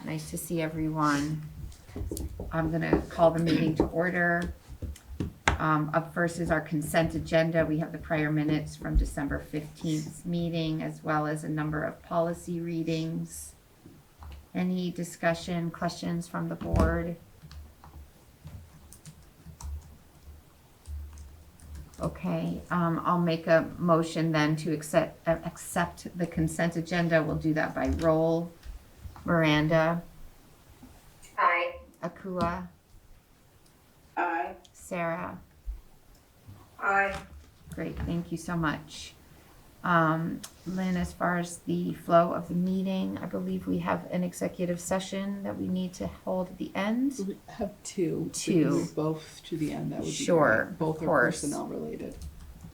Nice to see everyone. I'm going to call the meeting to order. Up first is our consent agenda. We have the prior minutes from December 15th meeting, as well as a number of policy readings. Any discussion, questions from the board? Okay, I'll make a motion then to accept the consent agenda. We'll do that by roll. Miranda. Aye. Akua. Aye. Sarah. Aye. Great, thank you so much. Lynn, as far as the flow of the meeting, I believe we have an executive session that we need to hold at the end. We have two. Two. We can move both to the end. That would be Sure, great. Both of are course. personnel related.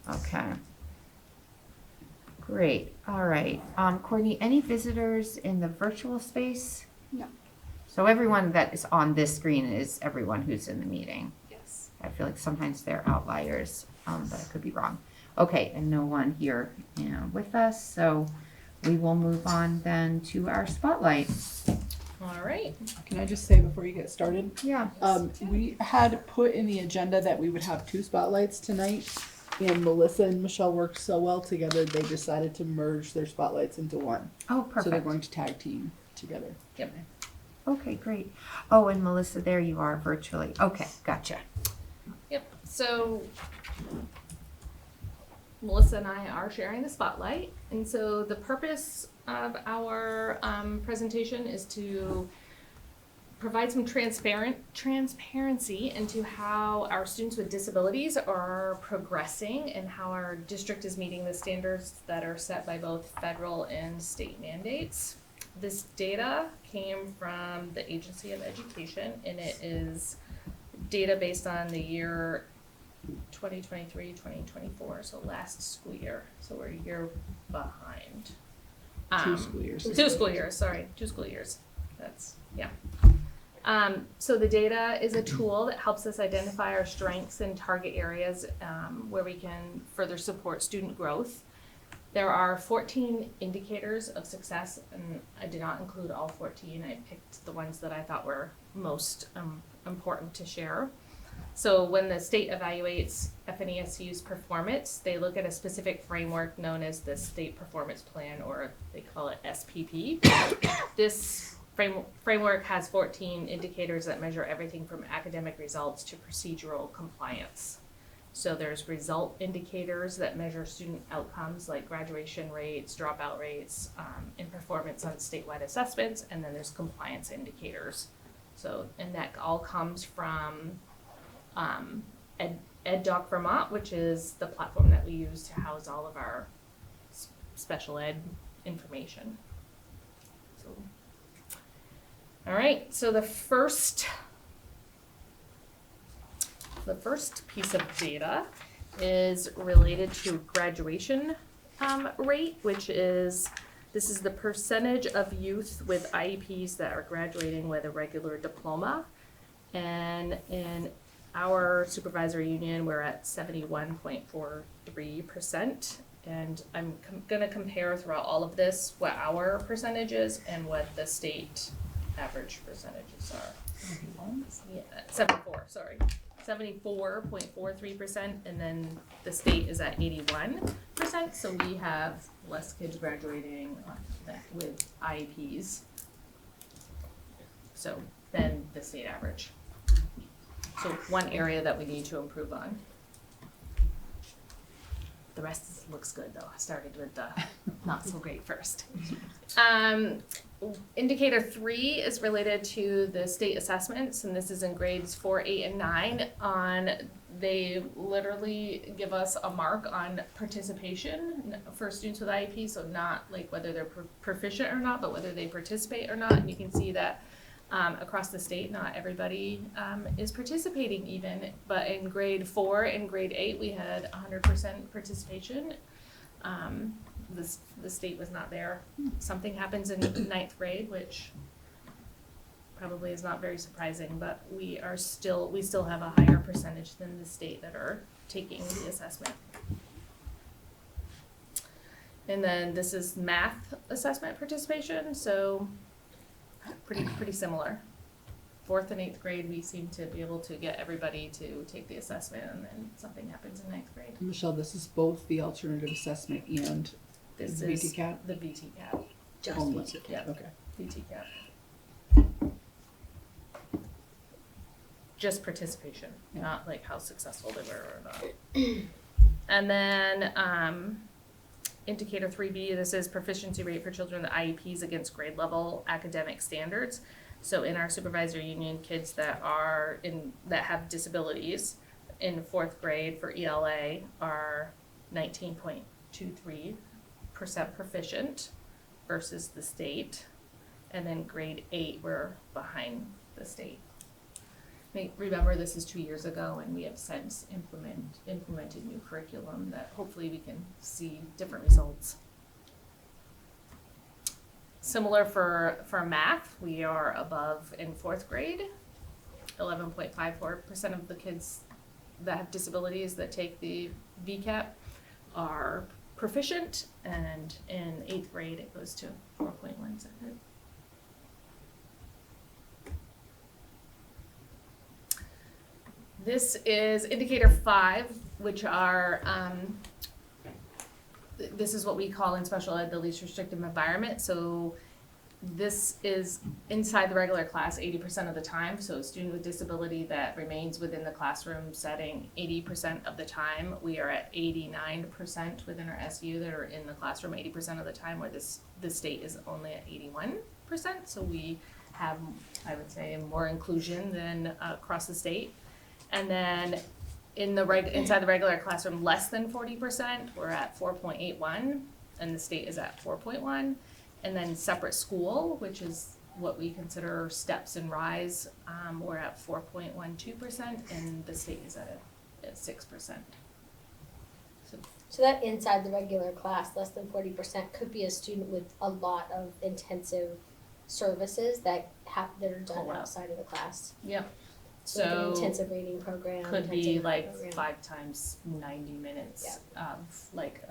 Okay. Great, all right. Courtney, any visitors in the virtual space? No. So everyone that is on this screen is everyone who's in the meeting. Yes. I feel like sometimes they're outliers, but I could be wrong. Okay, and no one here with us, so we will move on then to our spotlight. All right. Can I just say before you get started? Yeah. We had put in the agenda that we would have two spotlights tonight, and Melissa and Michelle worked so well together, they decided to merge their spotlights into one. Oh, So they're perfect. going to tag team together. Yep. Okay, great. Oh, and Melissa, there you are virtually. Okay, gotcha. Yep. So Melissa and I are sharing the spotlight, and so the purpose of our presentation is to provide some transparency into how our students with disabilities are progressing and how our district is meeting the standards that are set by both federal and state mandates. This data came from the Agency of Education, and it is data based on the year 2023-2024, so last school year. So we're a year behind. 2 school years. 2 school years, sorry, 2 school years. That's, yeah. So the data is a tool that helps us identify our strengths and target areas where we can further support student growth. There are 14 indicators of success, and I did not include all 14. I picked the ones that I thought were most important to share. So when the state evaluates FNESU's performance, they look at a specific framework known as the State Performance Plan, or they call it SPP. This framework has 14 indicators that measure everything from academic results to procedural compliance. So there's result indicators that measure student outcomes like graduation rates, dropout rates, and performance on statewide assessments, and then there's compliance indicators. So, and that all comes from EdDoc Vermont, which is the platform that we use to house all of our special ed information. So, all right, so the first piece of data is related to graduation rate, which is, this is the percentage of youth with IEPs that are graduating with a regular diploma. And in our supervisory union, we're at 71.43%. And I'm gonna compare throughout all of this what our percentage is and what the state average percentages are. 74.43%, and then the state is at 81%, so we have less kids graduating with IEPs, so than the state average. So one area that we need to improve on. The rest looks good though. I started with the not so great first. Indicator 3 is related to the state assessments, and this is in grades 4, 8, and 9. They literally give us a mark on participation for students with IEP, so not like whether they're proficient or not, but whether they participate or not. And you can see that across the state, not everybody is participating even, but in grade 4 and grade 8, we had 100% participation. The state was not there. Something happens in 9th grade, which probably is not very surprising, but we still have a higher percentage than the state that are taking the assessment. And then this is math assessment participation. So pretty similar. 4th and 8th grade, we seem to be able to get everybody to take the assessment, and then something happens in 9th grade. Michelle, this is both the alternative assessment and This the is VTCAP? the VTCAP. Just Only. VTCAP. Yep. Okay. VTCAP. Just participation, Yeah. not like how successful they were or not. And then, indicator 3B, this is proficiency rate for children with IEPs against grade level academic standards. So in our supervisory union, kids that have disabilities in 4th grade for ELA are 19.23% proficient versus the state. And then grade 8, we're behind the state. Remember, this is 2 years ago, and we have since implemented new curriculum that hopefully we can see different results. Similar for math, we are above in 4th grade. 11.54% of the kids that have disabilities that take the VCAP are proficient, and in 8th grade it goes to 4.17. This is indicator 5, which are, this is what we call in special ed the least restrictive environment. So this is inside the regular class 80% of the time. So a student with disability that remains within the classroom setting 80% of the time. We are at 89% within our SU that are in the classroom 80% of the time, where the state is only at 81%. So we have, I would say, more inclusion than across the state. And then inside the regular classroom, less than 40%, we're at 4.81, and the state is at 4.1. And then separate school, which is what we consider steps and rise, we're at 4.12%, and the state is at 6%. So that inside the regular class, less than 40% could be a student with a lot of intensive services that are done Pull out. outside of the class. Yep. So like an So intensive reading program. could be intensive like program. 5 times 90 minutes of like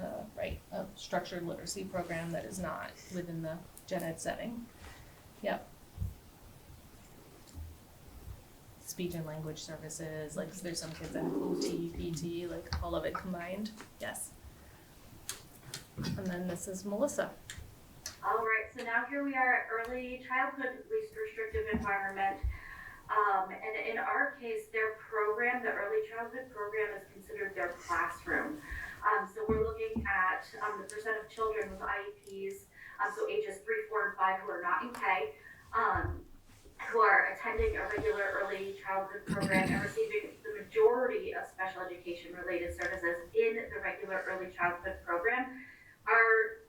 a structured literacy program that is not within the gen ed setting. Yep. Speech and language services, like there's some kids that have OT, PT, like all of it combined. Yes. And then this is Melissa. All right, so now here we are at early childhood least restrictive environment. And in our case, their program, the early childhood program, is considered their classroom. So we're looking at the percent of children with IEPs, so ages 3, 4, and 5 who are not in K, who are attending a regular early childhood program and receiving the majority of special education related services in the regular early childhood program. Our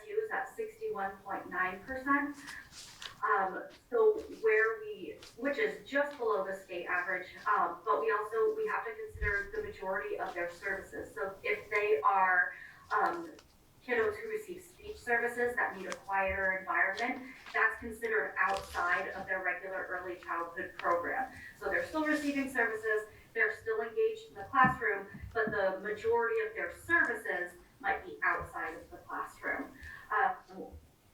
SU is at 61.9%. So which is just below the state average, but we have to consider the majority of their services. So if they are kiddos who receive speech services that need a quieter environment, that's considered outside of their regular early childhood program. So they're still receiving services, they're still engaged in the classroom, but the majority of their services might be outside of the classroom.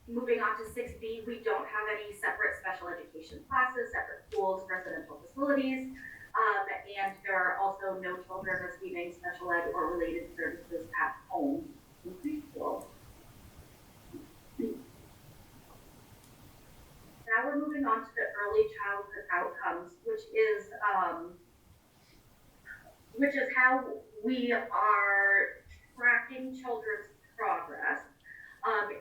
Moving on to 6B, we don't have any separate special education classes, separate schools, residential facilities, and there are also no children receiving special ed or related services at home in preschool. Now we're moving on to the early childhood outcomes, which is how we are tracking children's progress.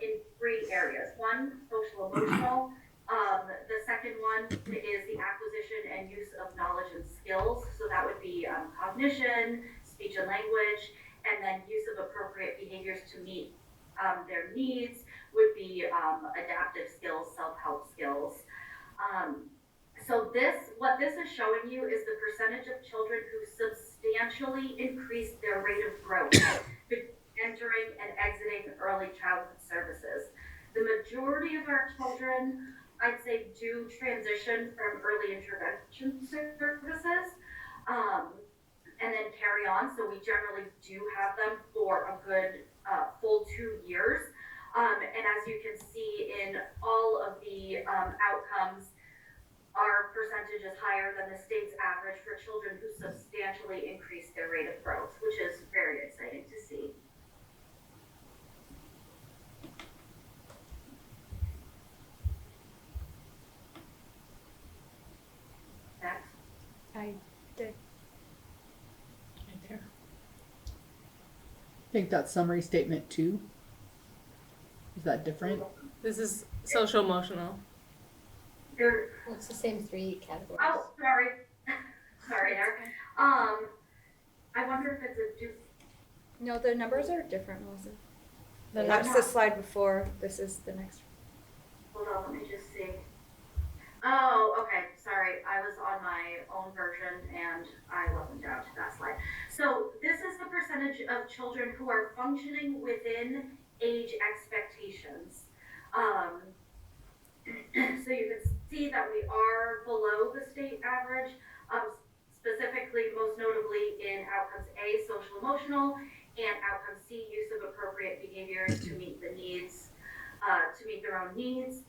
In 3 areas. One, social emotional. The second one is the acquisition and use of knowledge and skills. So that would be cognition, speech and language, and then use of appropriate behaviors to meet their needs would be adaptive skills, self-help skills. So what this is showing you is the percentage of children who substantially increased their rate of growth entering and exiting early childhood services. The majority of our children, I'd say, do transition from early intervention services and then carry on. So we generally do have them for a good full 2 years. And as you can see in all of the outcomes, our percentage is higher than the state's average for children who substantially increase their rate of growth, which is very exciting to see. Next. I did. Right there. I think that's summary statement 2. Is that different? This is social emotional. There, Well, it's the same 3 categories. oh, sorry. Sorry there. I wonder if it's a No, the numbers are different, Melissa. The That's next- the slide before, this is the next. hold on, let me just see. Oh, okay, sorry, I was on my own version and I wasn't down to that slide. So this is the percentage of children who are functioning within age expectations. So you can see that we are below the state average, specifically, most notably in outcomes A, social emotional, and outcome C, use of appropriate behaviors to meet the needs, to meet their own needs.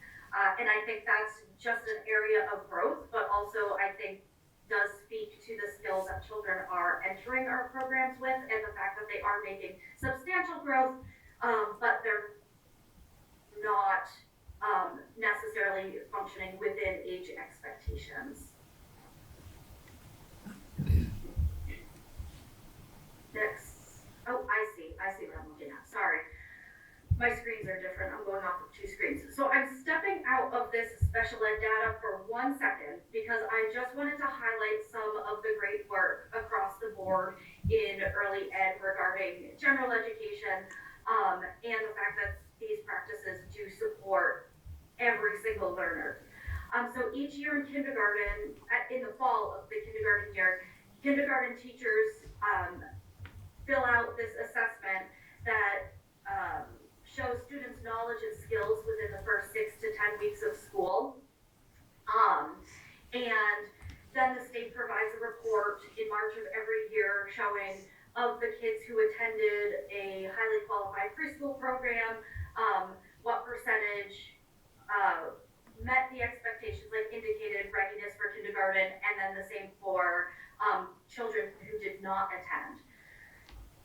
And I think that's just an area of growth, but also I think does speak to the skills that children are entering our programs with and the fact that they are making substantial growth, but they're not necessarily functioning within age expectations. Next. Oh, I see what I'm looking at. Sorry. My screens are different. I'm going off of 2 screens. So I'm stepping out of this special ed data for 1 second because I just wanted to highlight some of the great work across the board in early ed regarding general education, and the fact that these practices do support every single learner. So each year in kindergarten, in the fall of the kindergarten year, kindergarten teachers fill out this assessment that shows students' knowledge and skills within the first 6 to 10 weeks of school. And then the state provides a report in March of every year showing of the kids who attended a highly qualified preschool program, what percentage met the expectations, like indicated readiness for kindergarten, and then the same for children who did not attend.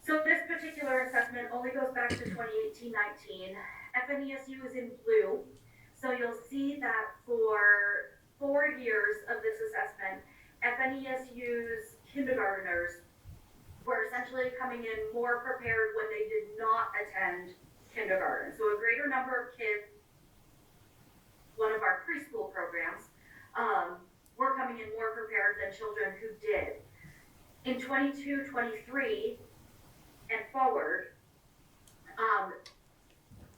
So this particular assessment only goes back to 2018-19. FNESU is in blue. So you'll see that for 4 years of this assessment, FNESU's kindergartners were essentially coming in more prepared when they did not attend kindergarten. So a greater number of kids, one of our preschool programs, were coming in more prepared than children who did. In 22-23 and forward,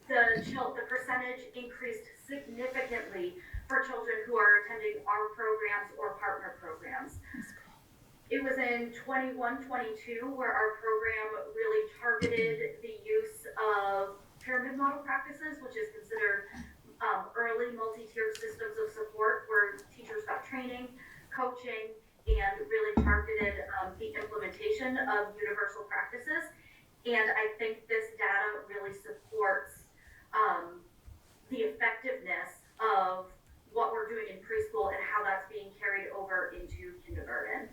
the percentage increased significantly for children who are attending our programs or partner programs. It was in 21-22 where our program really targeted the use of pyramid model practices, which is considered early multi-tiered systems of support where teachers got training, coaching, and really targeted the implementation of universal practices. And I think this data really supports the effectiveness of what we're doing in preschool and how that's being carried over into kindergarten.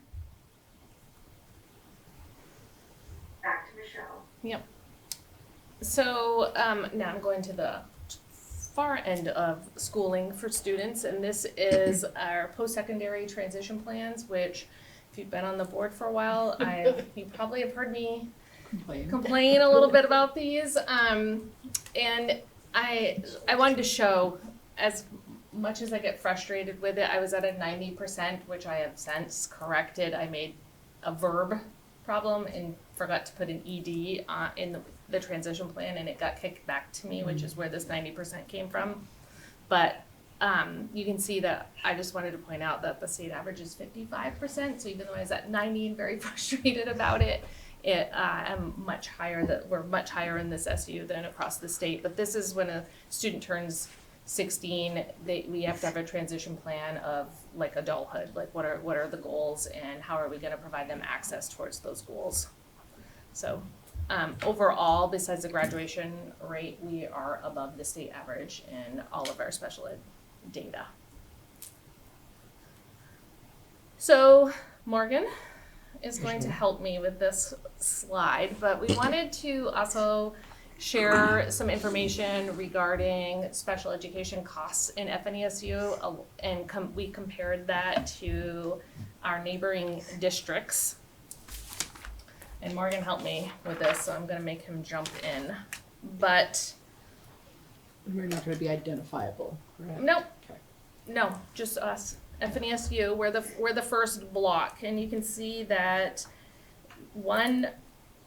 Back to Michelle. Yep. So now I'm going to the far end of schooling for students, and this is our post-secondary transition plans, which if you've been on the board for a while, you probably have heard me complain a little bit about these. And I wanted to show, as much as I get frustrated with it, I was at a 90%, which I have since corrected. I made a verb problem and forgot to put an ED in the transition plan, and it got kicked back to me, which is where this 90% came from. But you can see that I just wanted to point out that the state average is 55%. So even though I was at 90 and very frustrated about it, I'm much higher. We're much higher in this SU than across the state. But this is when a student turns 16, we have to have a transition plan of like adulthood, like what are the goals and how are we going to provide them access towards those goals. So Overall, besides the graduation rate, we are above the state average in all of our special ed data. So Morgan is going to help me with this slide, but we wanted to also share some information regarding special education costs in FNESU, and we compared that to our neighboring districts. And Morgan helped me with this, so I'm gonna make him jump in. But We're not gonna be identifiable, correct? nope, Okay. no, just us. FNESU, we're the first block, and you can see that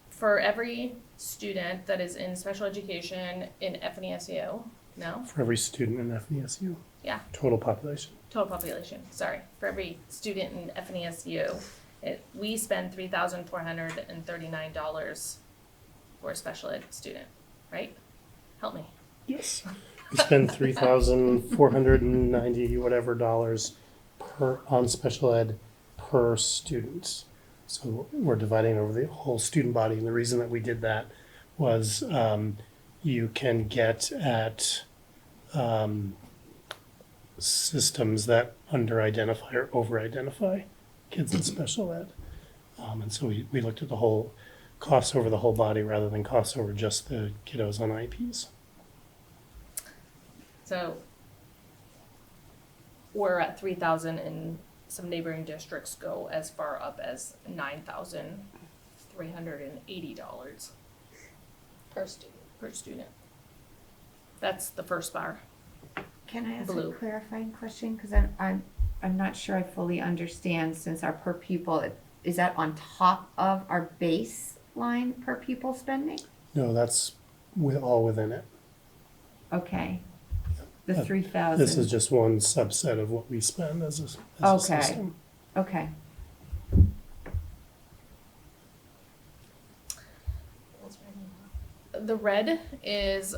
for every student that is in special education in FNESU, no, For every student in FNESU? Yeah. Total population? total population, sorry, for every student in FNESU, we spend $3,439 for a special ed student, right? Help me. Yes. We spend $3,490 whatever dollars on special ed per student. So we're dividing over the whole student body, and the reason that we did that was you can get at systems that under-identify or over-identify kids in special ed. And so we looked at the whole costs over the whole body rather than costs over just the kiddos on IEPs. So we're at 3,000, and some neighboring districts go as far up as $9,380 Per student. per student. That's the first bar. Can I ask Blue. a clarifying question? Because I'm not sure I fully understand, since our per pupil, is that on top of our baseline per pupil spending? No, that's all within it. Okay. The Uh, 3,000. This is just one subset of what we spend as a Okay. system. Okay. The red is,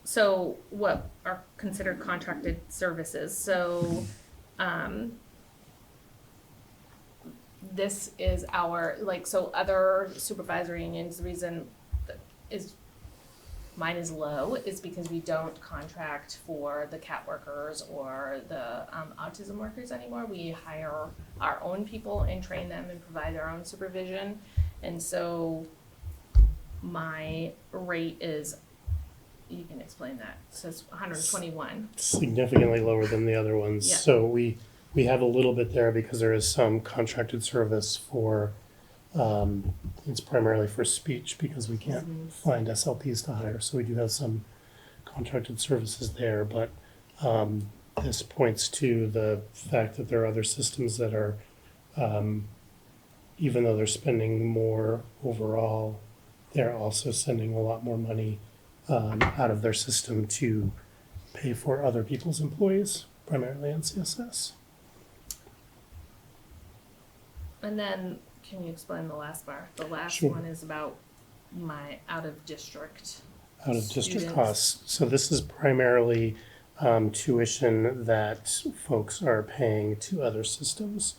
so what are considered contracted services. So, this is our, so other supervisory unions, the reason that mine is low is because we don't contract for the CAT workers or the autism workers anymore. We hire our own people and train them and provide our own supervision. And so my rate is, you can explain that, it says 121. Significantly lower than the other ones. Yeah. So we have a little bit there because there is some contracted service for, it's primarily for speech because we can't find SLPs to hire. So we do have some contracted services there, but this points to the fact that there are other systems that are, even though they're spending more overall, they're also sending a lot more money out of their system to pay for other people's employees, primarily NCSS. And then, can you explain the last bar? The last Sure. one is about my out-of-district. Out of district Students. costs. So this is primarily tuition that folks are paying to other systems.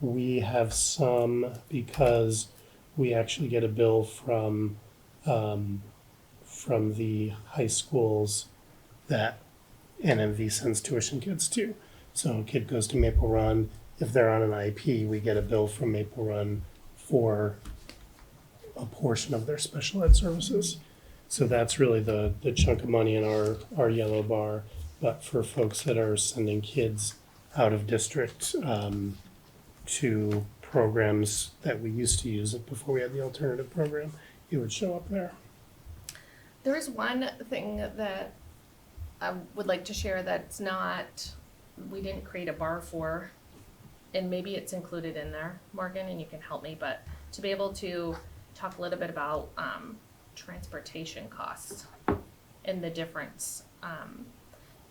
We have some because we actually get a bill from the high schools that NMV sends tuition kids to. So a kid goes to Maple Run. If they're on an IP, we get a bill from Maple Run for a portion of their special ed services. So that's really the chunk of money in our yellow bar. But for folks that are sending kids out of district to programs that we used to use it before we had the alternative program, it would show up there. There is one thing that I would like to share that's not, we didn't create a bar for, and maybe it's included in there, Morgan, and you can help me, but to be able to talk a little bit about transportation costs and the difference.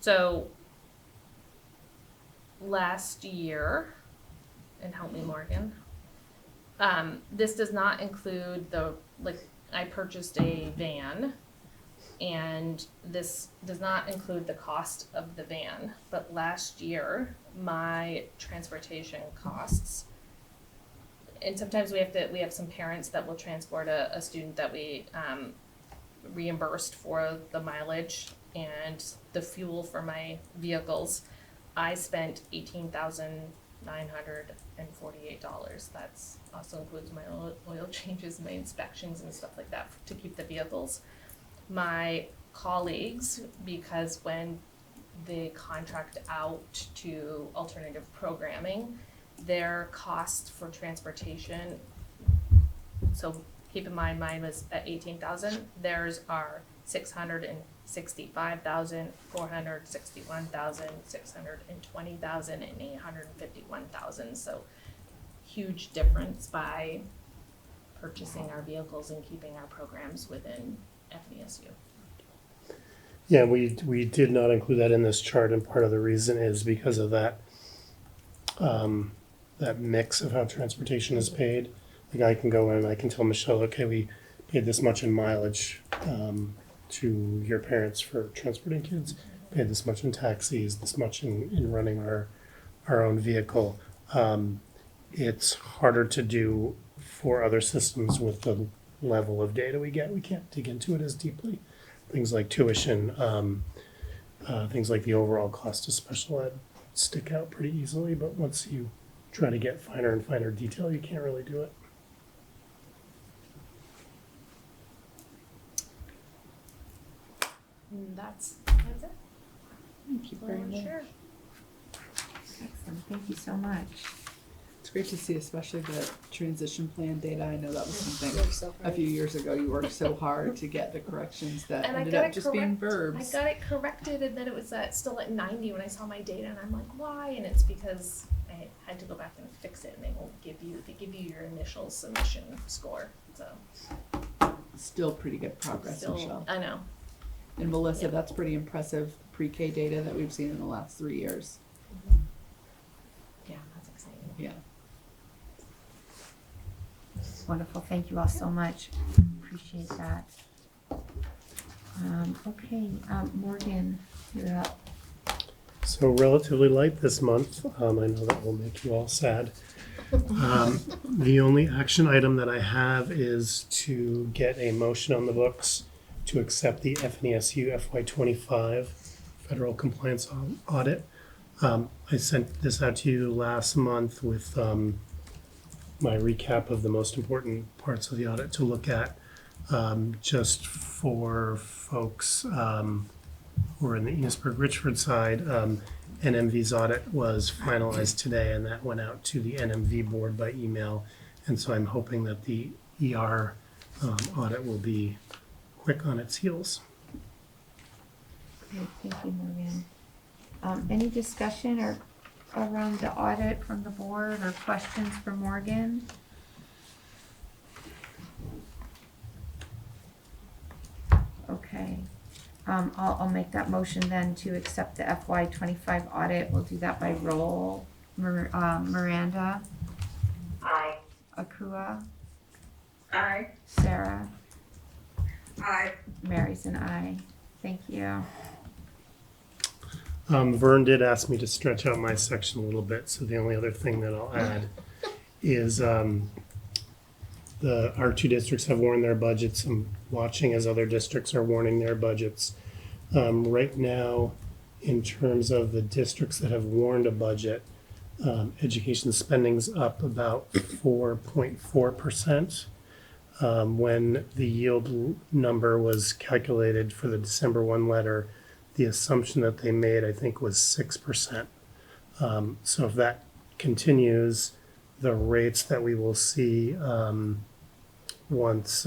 So last year, and help me, Morgan, this does not include I purchased a van, and this does not include the cost of the van, but last year, my transportation costs and sometimes we have some parents that will transport a student that we reimbursed for the mileage and the fuel for my vehicles. I spent $18,948. That's also includes my oil changes, my inspections and stuff like that to keep the vehicles. My colleagues, because when they contract out to alternative programming, their cost for transportation, so keep in mind mine was at 18,000, theirs are 665,000, 461,000, 620,000, and 851,000. So huge difference by purchasing our vehicles and keeping our programs within FNESU. Yeah, we did not include that in this chart, and part of the reason is because of that that mix of how transportation is paid. Like I can go in and I can tell Michelle, okay, we paid this much in mileage to your parents for transporting kids, paid this much in taxis, this much in running our own vehicle. It's harder to do for other systems with the level of data we get. We can't dig into it as deeply. Things like tuition, things like the overall cost of special ed stick out pretty easily, but once you try to get finer and finer detail, you can't really do it. And that's it. Thank you very much. Sure. Excellent, thank you so much. It's great to see, especially the transition plan data. I know that was something Worked so a hard. few years ago you worked so hard to get the corrections that And I ended got up it just being correct. verbs. I got it corrected, and then it was still at 90 when I saw my data, and I'm like, why? And it's because I had to go back and fix it, and they give you your initial submission score. So Still pretty good progress, still, Michelle. I know. And Melissa, Yep. that's pretty impressive pre-K data that we've seen in the last 3 years. Yeah, that's exciting. Yeah. Wonderful, thank you all so much. Appreciate that. Okay, Morgan, you're up. So relatively light this month. I know that will make you all sad. The only action item that I have is to get a motion on the books to accept the FNESU FY25 federal compliance audit. I sent this out to you last month with my recap of the most important parts of the audit to look at, just for folks who are in the Enosburg-Richford side. NMV's audit was finalized today, and that went out to the NMV board by email. And so I'm hoping that the ER audit will be quick on its heels. Great, thank you, Morgan. Any discussion or around the audit from the board or questions for Morgan? Okay, I'll make that motion then to accept the FY25 audit. We'll do that by roll. Miranda, Aye. Akua, Aye. Sarah, Aye. Mary's an aye. Thank you. Vern did ask me to stretch out my section a little bit, so the only other thing that I'll add is our two districts have warned their budgets. I'm watching as other districts are warning their budgets. Right now, in terms of the districts that have warned a budget, education spending's up about 4.4%. When the yield number was calculated for the December 1 letter, the assumption that they made, I think, was 6%. So if that continues, the rates that we will see once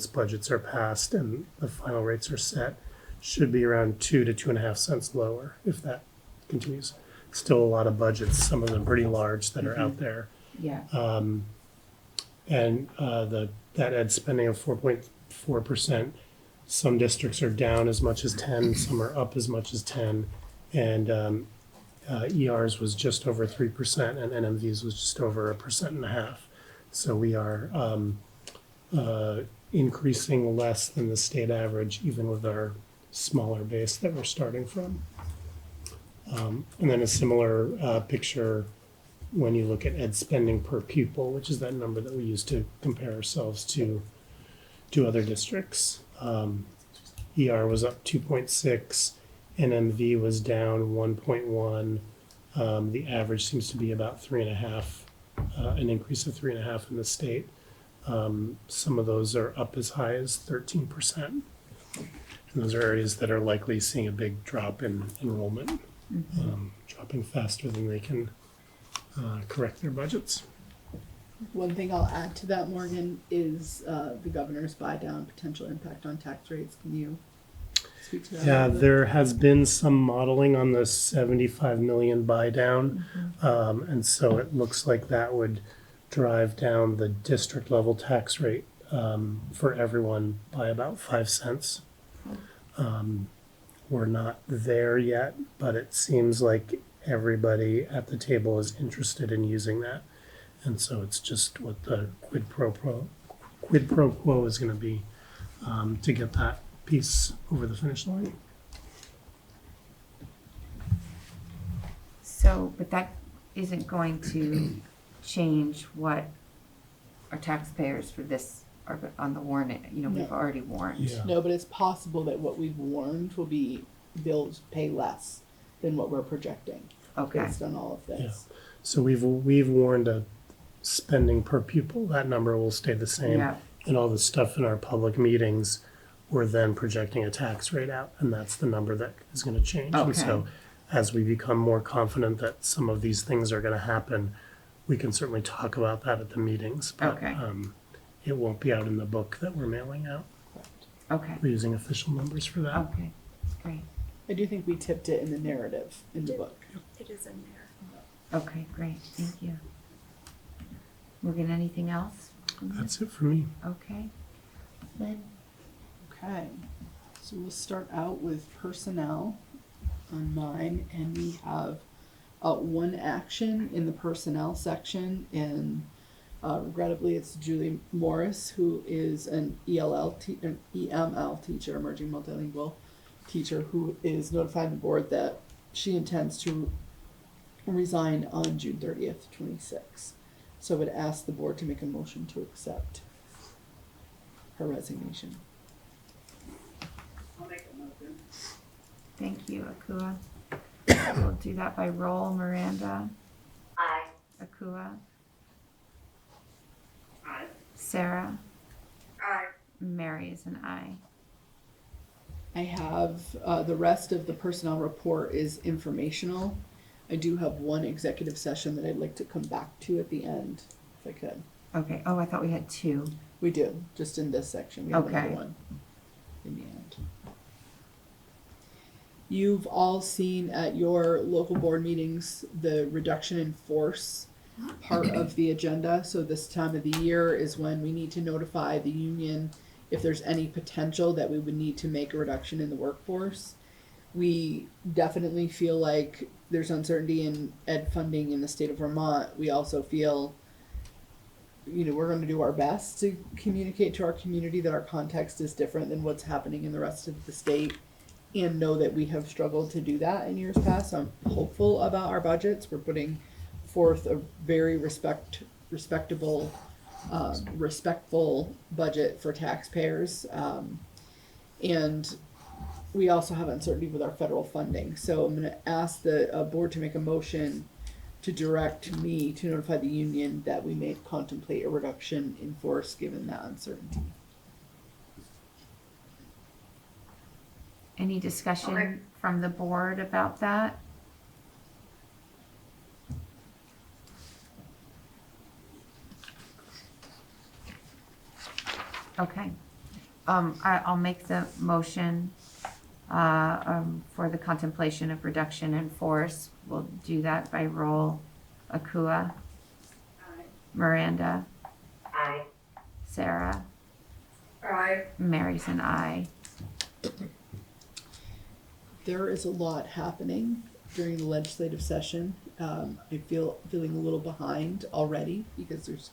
budgets are passed and the final rates are set should be around 2 to 2.5 cents lower if that continues. Still a lot of budgets, some of them pretty large, that are out there. Yeah. And that ed spending of 4.4%, some districts are down as much as 10, some are up as much as 10, and ERs was just over 3%, and NMVs was just over 1.5%. So we are increasing less than the state average, even with our smaller base that we're starting from. And then a similar picture when you look at ed spending per pupil, which is that number that we use to compare ourselves to other districts. ER was up 2.6, NMV was down 1.1. The average seems to be about 3.5, an increase of 3.5 in the state. Some of those are up as high as 13%. And those are areas that are likely seeing a big drop in enrollment, dropping faster than they can correct their budgets. One thing I'll add to that, Morgan, is the governor's buy down, potential impact on tax rates. Can you speak to that? Yeah, there has been some modeling on the 75 million buy down. And so it looks like that would drive down the district level tax rate for everyone by about 5 cents. We're not there yet, but it seems like everybody at the table is interested in using that. And so it's just what the quid pro quo is going to be to get that piece over the finish line. So, but that isn't going to change what our taxpayers for this are on the warrant, we've No. already warned. Yeah. No, but it's possible that what we've warned will be bills pay less than what we're projecting Okay, based on all of this. So we've warned a spending per pupil. That number will stay the same. yeah, And all the stuff in our public meetings, we're then projecting a tax rate out, and that's the number that is going to change. And Okay. so as we become more confident that some of these things are going to happen, we can certainly talk about that at the meetings. But Okay. it won't be out in the book that we're mailing out. okay, We're using official numbers for that. okay, great, I do think we tipped it in the narrative in the book. It is in there. okay, great, thank you. Morgan, anything else? That's it for me. Okay. Lynn? Okay, so we'll start out with personnel on mine, and we have one action in the personnel section, and regrettably it's Julie Morris, who is an EML teacher, emerging multilingual teacher, who is notifying the board that she intends to resign on June 30th, 26. So I would ask the board to make a motion to accept her resignation. I'll make a motion. Thank you, Akua. We'll do that by roll. Miranda? Aye. Akua? Aye. Sarah? Aye. Mary is an aye. I have, the rest of the personnel report is informational. I do have one executive session that I'd like to come back to at the end, if I could. Okay, oh, I thought we had two. We do, just in this section, we have another Okay. one in the end. You've all seen at your local board meetings, the reduction in force part of the agenda. So this time of the year is when we need to notify the union if there's any potential that we would need to make a reduction in the workforce. We definitely feel like there's uncertainty in ed funding in the state of Vermont. We also feel, we're going to do our best to communicate to our community that our context is different than what's happening in the rest of the state, and know that we have struggled to do that in years past. I'm hopeful about our budgets. We're putting forth a very respectful budget for taxpayers. And we also have uncertainty with our federal funding. So I'm going to ask the board to make a motion to direct me to notify the union that we may contemplate a reduction in force given that uncertainty. Any discussion from the board about that? Okay. I'll make the motion for the contemplation of reduction in force. We'll do that by roll. Akua? Aye. Miranda? Aye. Sarah? Aye. Mary's an aye. There is a lot happening during the legislative session. I feeling a little behind already because there's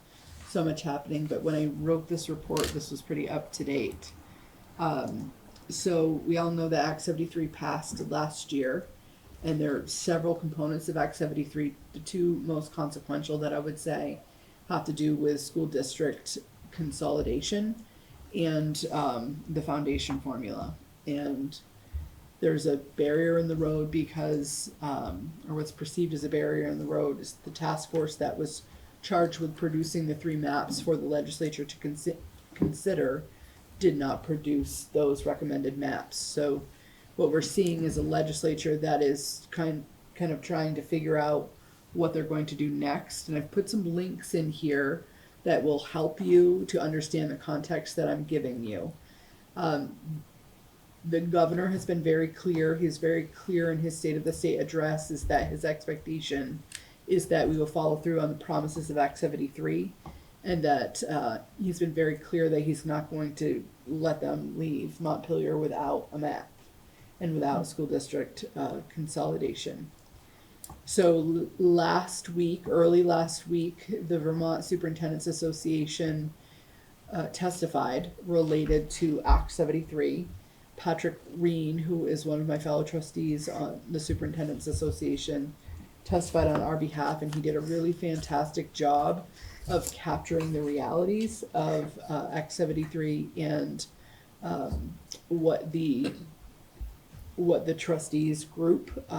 so much happening, but when I wrote this report, this was pretty up to date. So we all know that Act 73 passed last year, And there are several components of Act 73. The two most consequential that I would say have to do with school district consolidation and the foundation formula. And there's a barrier in the road because, or what's perceived as a barrier in the road, is the task force that was charged with producing the 3 maps for the legislature to consider did not produce those recommended maps. So what we're seeing is a legislature that is kind of trying to figure out what they're going to do next. And I've put some links in here that will help you to understand the context that I'm giving you. The governor has been very clear. He's very clear in his State of the State address is that his expectation is that we will follow through on the promises of Act 73, and that he's been very clear that he's not going to let them leave Montpelier without a map and without school district consolidation. So early last week, the Vermont Superintendents Association testified related to Act 73. Patrick Reen, who is one of my fellow trustees on the Superintendents Association, testified on our behalf, and he did a really fantastic job of capturing the realities of Act 73 and what the trustees group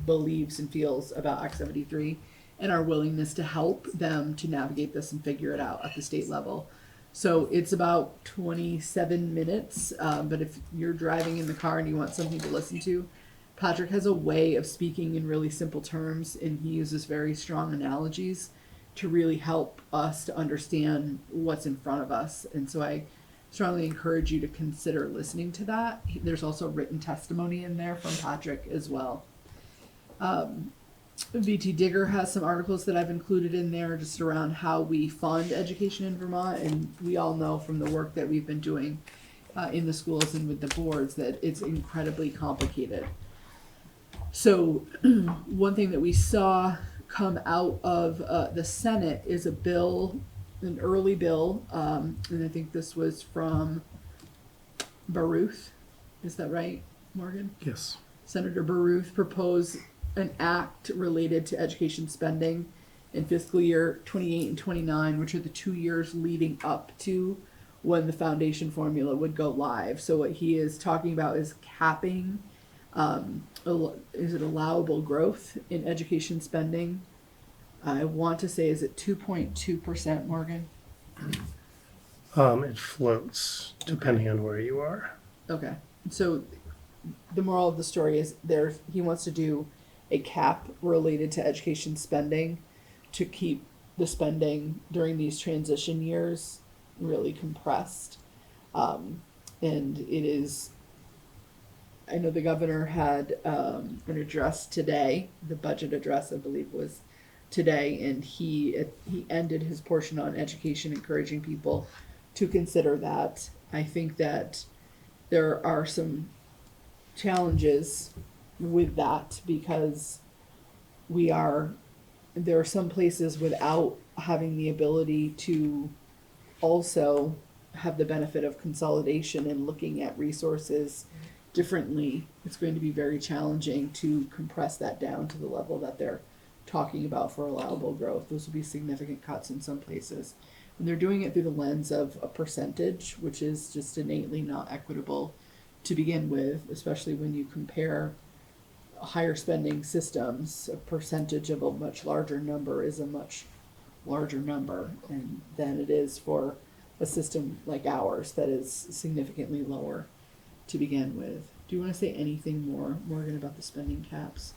believes and feels about Act 73, and our willingness to help them to navigate this and figure it out at the state level. So it's about 27 minutes, but if you're driving in the car and you want something to listen to, Patrick has a way of speaking in really simple terms, and he uses very strong analogies to really help us to understand what's in front of us. And so I strongly encourage you to consider listening to that. There's also written testimony in there from Patrick as well. VT Digger has some articles that I've included in there just around how we fund education in Vermont, and we all know from the work that we've been doing in the schools and with the boards that it's incredibly complicated. So one thing that we saw come out of the Senate is a bill, an early bill, and I think this was from Baruth. Is that right, Morgan? Yes. Senator Baruth proposed an act related to education spending in fiscal year 28 and 29, which are the 2 years leading up to when the foundation formula would go live. So what he is talking about is capping, is it allowable growth in education spending? I want to say, is it 2.2%, Morgan? It floats depending on where you are. Okay. So the moral of the story is he wants to do a cap related to education spending to keep the spending during these transition years really compressed. And it is, I know the governor had an address today, the budget address I believe was today, and he ended his portion on education, encouraging people to consider that. I think that there are some challenges with that because there are some places without having the ability to also have the benefit of consolidation and looking at resources differently. It's going to be very challenging to compress that down to the level that they're talking about for allowable growth. Those will be significant cuts in some places. And they're doing it through the lens of a percentage, which is just innately not equitable to begin with, especially when you compare higher spending systems. A percentage of a much larger number is a much larger number than it is for a system like ours that is significantly lower to begin with. Do you want to say anything more, Morgan, about the spending caps?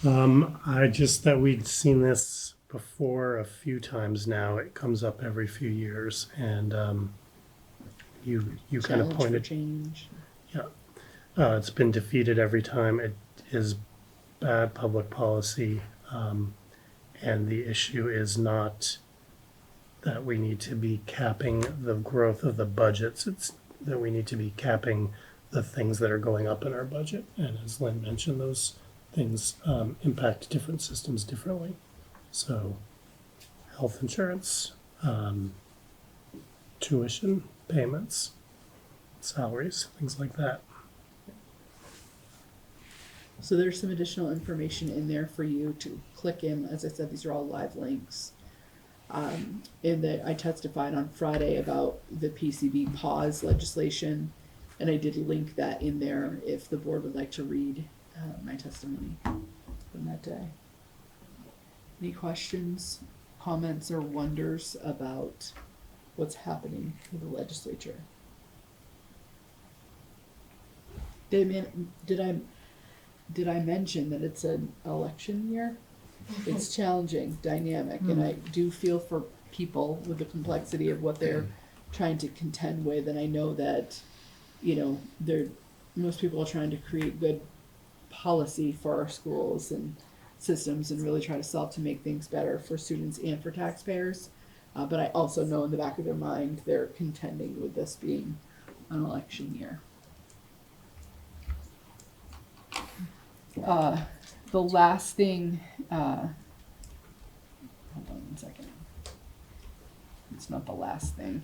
I just that we'd seen this before a few times now. It comes up every few years, and you kind of Challenge for pointed. change. Yeah, it's been defeated every time. It is bad public policy, and the issue is not that we need to be capping the growth of the budgets. It's that we need to be capping the things that are going up in our budget. And as Lynn mentioned, those things impact different systems differently. So health insurance, tuition payments, salaries, things like that. So there's some additional information in there for you to click in. As I said, these are all live links. And that I testified on Friday about the PCB pause legislation, and I did link that in there if the board would like to read my testimony from that day. Any questions, comments, or wonders about what's happening with the legislature? Did I mention that it's an election year? It's challenging, dynamic, and I do feel for people with the complexity of what they're trying to contend with, and I know that, you know, most people are trying to create good policy for our schools and systems and really try to solve to make things better for students and for taxpayers. But I also know in the back of their mind they're contending with this being an election year. The last thing, hold on 1 second. It's not the last thing.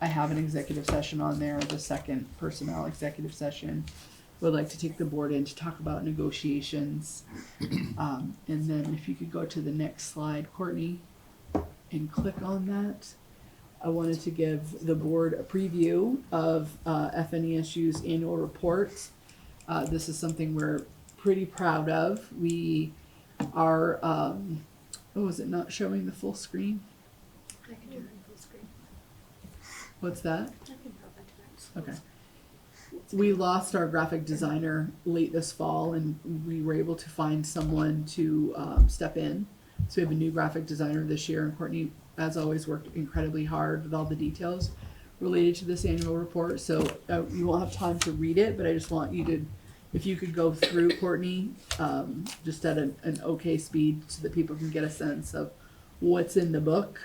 I have an executive session on there, the second personnel executive session. Would like to take the board in to talk about negotiations. And then if you could go to the next slide, Courtney, and click on that. I wanted to give the board a preview of FNESU's annual report. This is something we're pretty proud of. We are, oh, is it not showing the full screen? I can do it in full screen. What's that? I can pop into that. Okay. We lost our graphic designer late this fall, and we were able to find someone to step in. So we have a new graphic designer this year, and Courtney, as always, worked incredibly hard with all the details related to this annual report. So you won't have time to read it, but I just want you to, if you could go through, Courtney, just at an okay speed so that people can get a sense of what's in the book.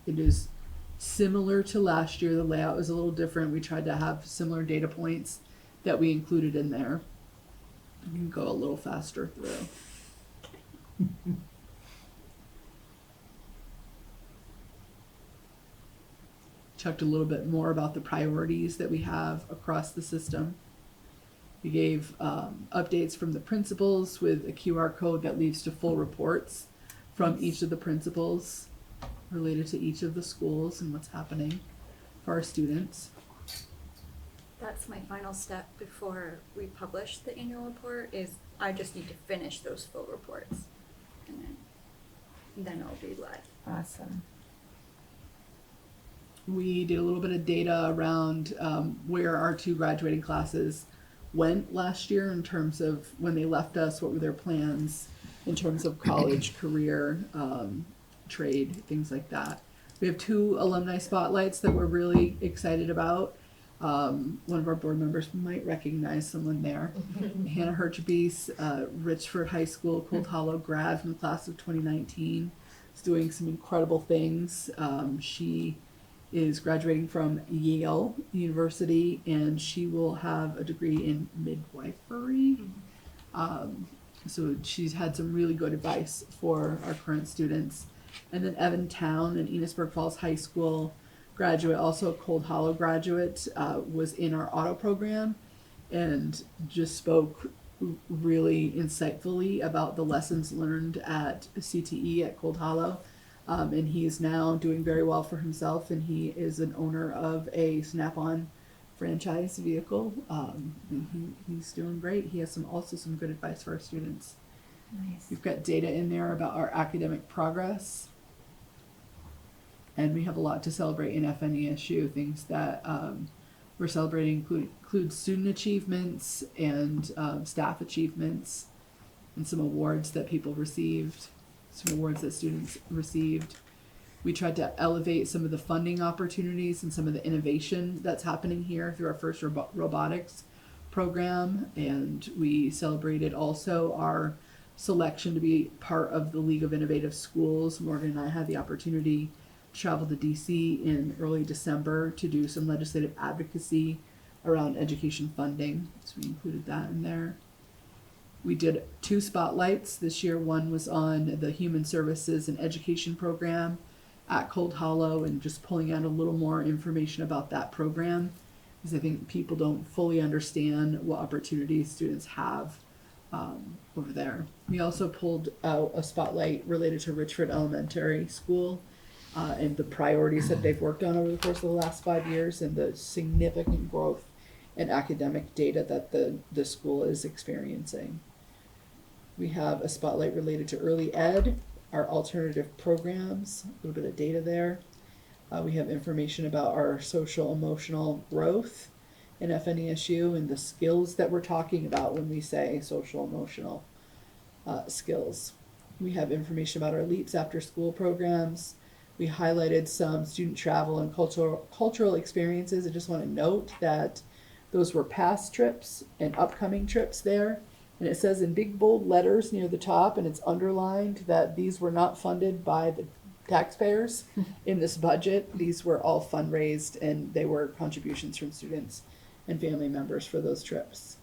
It is similar to last year. The layout was a little different. We tried to have similar data points that we included in there. You can go a little faster through. Talked a little bit more about the priorities that we have across the system. We gave updates from the principals with a QR code that leads to full reports from each of the principals related to each of the schools and what's happening for our students. That's my final step before we publish the annual report, is I just need to finish those full reports. And then it'll be live. Awesome. We did a little bit of data around where our 2 graduating classes went last year in terms of when they left us, what were their plans in terms of college, career, trade, things like that. We have 2 alumni spotlights that we're really excited about. One of our board members might recognize someone there. Hannah Herchbees, Richford High School, Cold Hollow grad from the class of 2019, is doing some incredible things. She is graduating from Yale University, and she will have a degree in midwifery. So she's had some really good advice for our current students. And then Evan Town and Enosburg Falls High School graduate, also a Cold Hollow graduate, was in our auto program and just spoke really insightfully about the lessons learned at CTE at Cold Hollow. And he is now doing very well for himself, and he is an owner of a Snap-on franchise vehicle. He's doing great. He has also some good advice for our students. Nice. We've got data in there about our academic progress, and we have a lot to celebrate in FNESU. Things that we're celebrating include student achievements and staff achievements, and some awards that people received, some awards that students received. We tried to elevate some of the funding opportunities and some of the innovation that's happening here through our first robotics program, and we celebrated also our selection to be part of the League of Innovative Schools. Morgan and I had the opportunity to travel to DC in early December to do some legislative advocacy around education funding, so we included that in there. We did 2 spotlights this year. One was on the Human Services and Education program at Cold Hollow and just pulling out a little more information about that program. because I think people don't fully understand what opportunities students have over there. We also pulled out a spotlight related to Richford Elementary School and the priorities that they've worked on over the course of the last 5 years and the significant growth in academic data that the school is experiencing. We have a spotlight related to early ed, our alternative programs, a little bit of data there. We have information about our social emotional growth in FNESU and the skills that we're talking about when we say social emotional skills. We have information about our LEAPS after school programs. We highlighted some student travel and cultural experiences. I just want to note that those were past trips and upcoming trips there. And it says in big bold letters near the top, and it's underlined, that these were not funded by the taxpayers in this budget. These were all fundraised, and they were contributions from students and family members for those trips.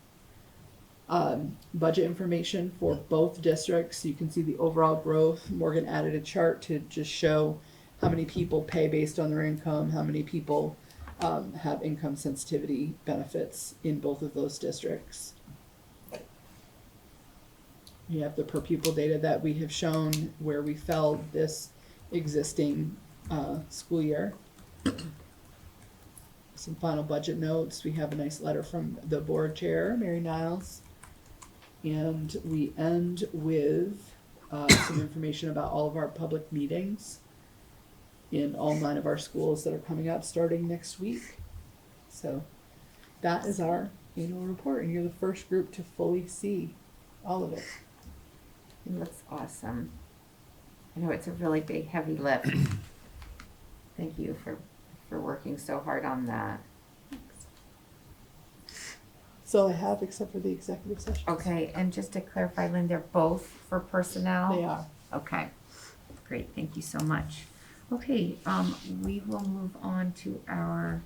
Budget information for both districts. You can see the overall growth. Morgan added a chart to just show how many people pay based on their income, how many people have income sensitivity benefits in both of those districts. You have the per pupil data that we have shown where we fell this existing school year. Some final budget notes. We have a nice letter from the board chair, Mary Niles. And we end with some information about all of our public meetings in all 9 of our schools that are coming up starting next week. So that is our annual report, and you're the first group to fully see all of it. It looks awesome. I know it's a really big, heavy lift. Thank you for working so hard on that. So I have, except for the executive session. Okay, and just to clarify, Lynn, they're both for personnel? They are. Okay, great, thank you so much. Okay, we will move on to our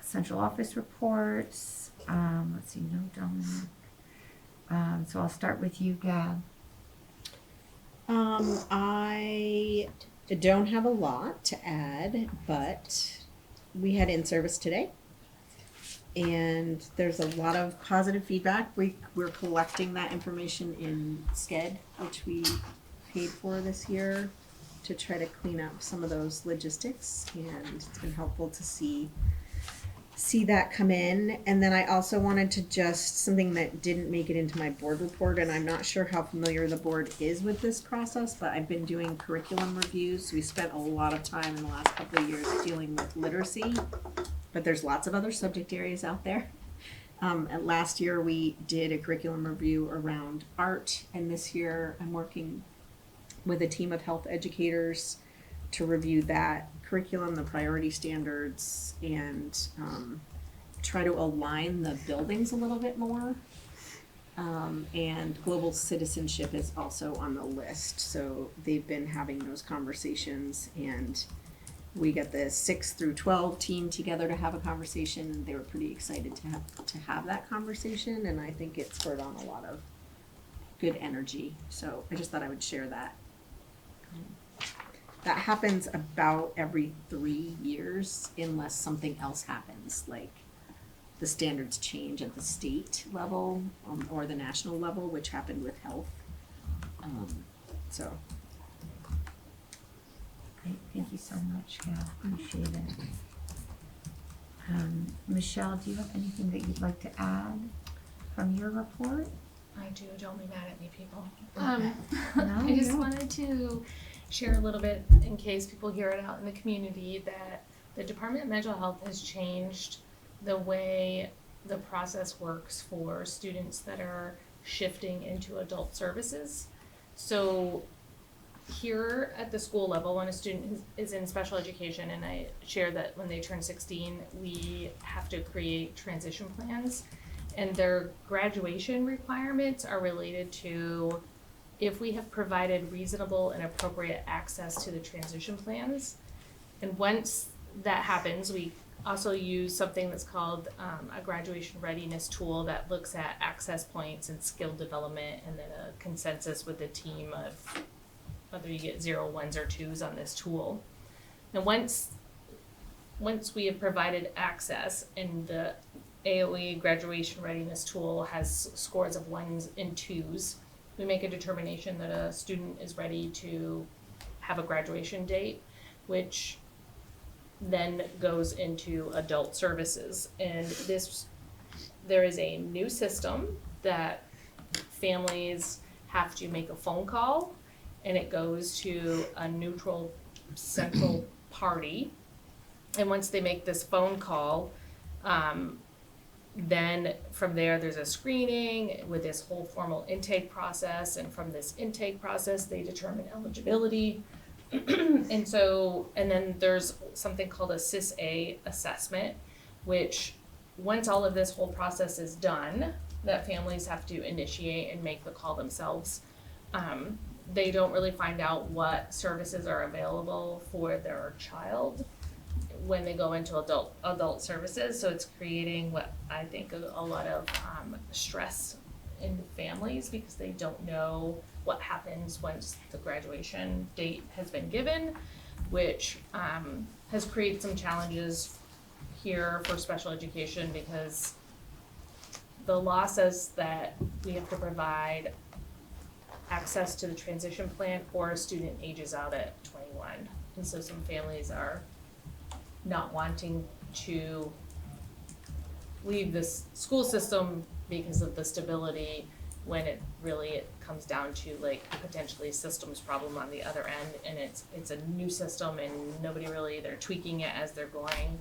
central office reports. Let's see, no Dominic. So I'll start with you, Gab. I don't have a lot to add, but we had in-service today. And there's a lot of positive feedback. We're collecting that information in SCED, which we paid for this year, to try to clean up some of those logistics. And it's been helpful to see that come in. And then I also wanted to just, something that didn't make it into my board report, and I'm not sure how familiar the board is with this process, but I've been doing curriculum reviews. We spent a lot of time in the last couple of years dealing with literacy, but there's lots of other subject areas out there. And last year we did a curriculum review around art, and this year I'm working with a team of health educators to review that curriculum, the priority standards, and try to align the buildings a little bit more. And global citizenship is also on the list. So they've been having those conversations, and we got the 6 through 12 team together to have a conversation, and they were pretty excited to have that conversation, and I think it spurred on a lot of good energy. So I just thought I would share that. That happens about every 3 years unless something else happens, like the standards change at the state level or the national level, which happened with health. So. Great, thank you so much, Gab, appreciate it. Michelle, do you have anything that you'd like to add from your report? I do, don't be mad at me, people. No, I just no. wanted to share a little bit, in case people hear it out in the community, that the Department of Mental Health has changed the way the process works for students that are shifting into adult services. So here at the school level, when a student is in special education, and I share that when they turn 16, we have to create transition plans, and their graduation requirements are related to if we have provided reasonable and appropriate access to the transition plans. And once that happens, we also use something that's called a graduation readiness tool that looks at access points and skill development, and then a consensus with the team of whether you get 0, 1s, or 2s on this tool. And once once we have provided access and the AOE graduation readiness tool has scores of 1s and 2s, we make a determination that a student is ready to have a graduation date, which then goes into adult services. And there is a new system that families have to make a phone call, and it goes to a neutral central party. And once they make this phone call, then from there, there's a screening with this whole formal intake process, and from this intake process, they determine eligibility. And then there's something called a SIS-A assessment, which once all of this whole process is done, that families have to initiate and make the call themselves. They don't really find out what services are available for their child when they go into adult services, so it's creating what I think a lot of stress in families, because they don't know what happens once the graduation date has been given, which has created some challenges here for special education, because the law says that we have to provide access to the transition plan or a student ages out at 21. And so some families are not wanting to leave this school system because of the stability, when it comes down to like potentially a systems problem on the other end, and it's a new system and nobody really, they're tweaking it as they're going.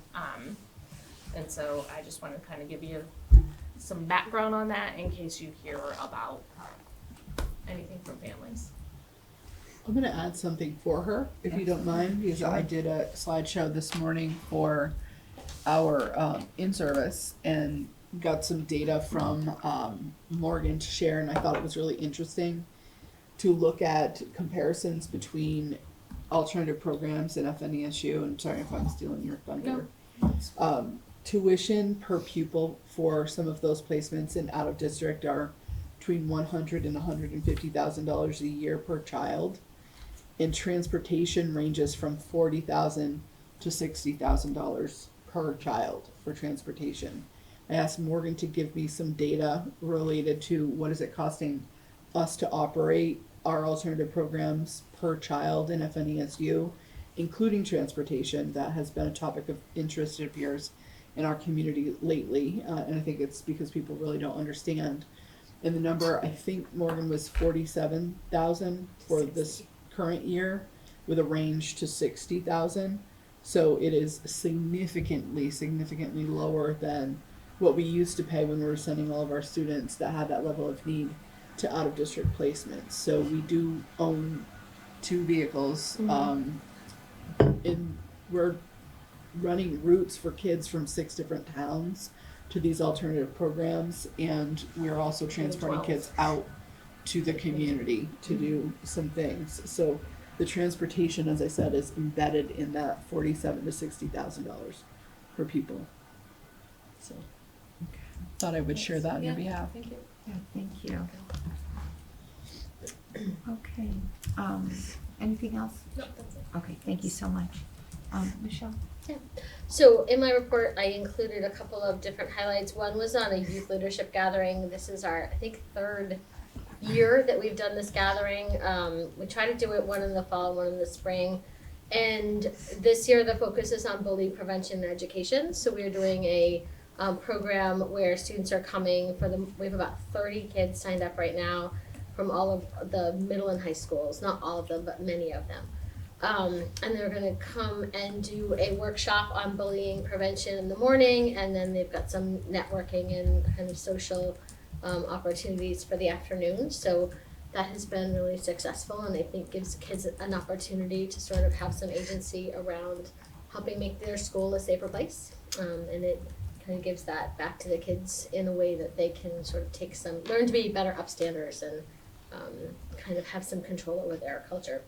And so I just want to kind of give you some background on that in case you hear about anything from families. I'm gonna add something for her, if you don't mind, because I did a slideshow this morning for our in-service and got some data from Morgan to share, and I thought it was really interesting to look at comparisons between alternative programs and FNESU. And sorry if I'm stealing your thunder. No. Tuition per pupil for some of those placements in out of district are between $100,000 and $150,000 a year per child, and transportation ranges from $40,000 to $60,000 per child for transportation. I asked Morgan to give me some data related to what is it costing us to operate our alternative programs per child in FNESU, including transportation. That has been a topic of interest, it appears, in our community lately, and I think it's because people really don't understand. And the number, I think, Morgan, was 47,000 for this current year, with a range to 60,000. So it is significantly lower than what we used to pay when we were sending all of our students that had that level of need to out of district placements. So we do own 2 vehicles, and we're running routes for kids from 6 different towns to these alternative programs, and we're also transporting kids out to the community to do some things. So the transportation, as I said, is embedded in that $47,000 to $60,000 per pupil. So thought I would share that on your behalf. Thank you. Yeah, thank you. Okay, anything else? No, that's it. Okay, thank you so much. Michelle? So in my report, I included a couple of different highlights. One was on a youth leadership gathering. This is our, I think, 3rd year that we've done this gathering. We try to do it one in the fall, one in the spring. And this year the focus is on bullying prevention and education. So we're doing a program where students are coming we have about 30 kids signed up right now from all of the middle and high schools. Not all of them, but many of them. And they're going to come and do a workshop on bullying prevention in the morning, and then they've got some networking and kind of social opportunities for the afternoon. So that has been really successful, and I think gives kids an opportunity to sort of have some agency around helping make their school a safer place. And it kind of gives that back to the kids in a way that they can sort of learn to be better upstanders and kind of have some control over their culture.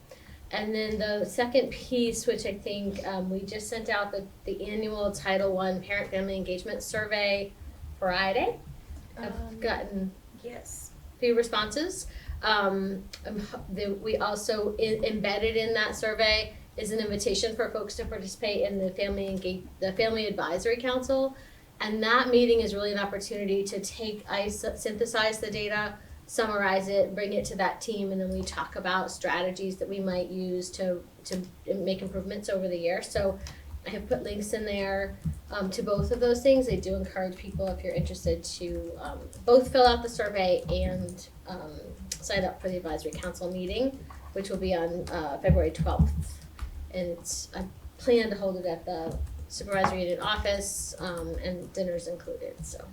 And then the second piece, which I think we just sent out the annual Title I Parent Family Engagement Survey Friday. I've gotten a few responses. We also embedded in that survey is an invitation for folks to participate in the Family Advisory Council. And that meeting is really an opportunity to synthesize the data, summarize it, bring it to that team, and then we talk about strategies that we might use to make improvements over the year. So I have put links in there to both of those things. I do encourage people, if you're interested, to both fill out the survey and sign up for the advisory council meeting, which will be on February 12th. And I plan to hold it at the Supervisory Union office, and dinner's included, so.